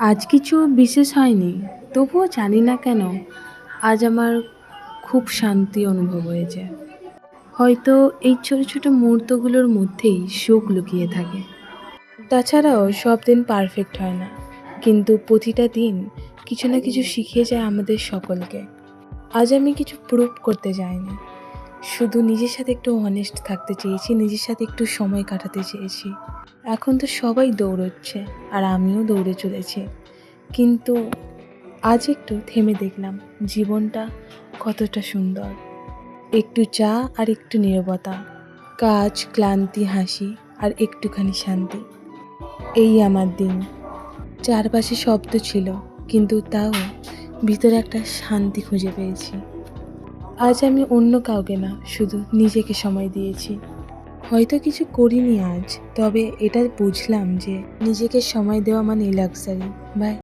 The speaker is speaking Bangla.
আজ কিছু বিশেষ হয়নি, তবুও জানি না কেন আজ আমার খুব শান্তি অনুভব হয়েছে। হয়তো এই ছোট ছোট মুহূর্তগুলোর মধ্যেই সুখ লুকিয়ে থাকে। তাছাড়াও সব দিন পারফেক্ট হয় না, কিন্তু প্রতিটা দিন কিছু না কিছু শিখিয়ে যায় আমাদের সকলকে। আজ আমি কিছু প্রুভ করতে যাইনি, শুধু নিজের সাথে একটু অনেস্ট থাকতে চেয়েছি, নিজের সাথে একটু সময় কাটাতে চেয়েছি। এখন তো সবাই দৌড়চ্ছে, আর আমিও দৌড়ে চলেছি, কিন্তু আজ একটু থেমে দেখলাম জীবনটা কতটা সুন্দর। একটু চা আর একটু নীরবতা, কাজ, ক্লান্তি, হাসি আর একটুখানি শান্তি। এই আমার দিন। চারপাশে শব্দ ছিল, কিন্তু তাও ভিতরে একটা শান্তি খুঁজে পেয়েছি। আজ আমি অন্য কাউকে না, শুধু নিজেকে সময় দিয়েছি। হয়তো কিছু করিনি আজ, তবে এটা বুঝলাম যে নিজেকে সময় দেওয়া মানে লাক্সারি। বাই।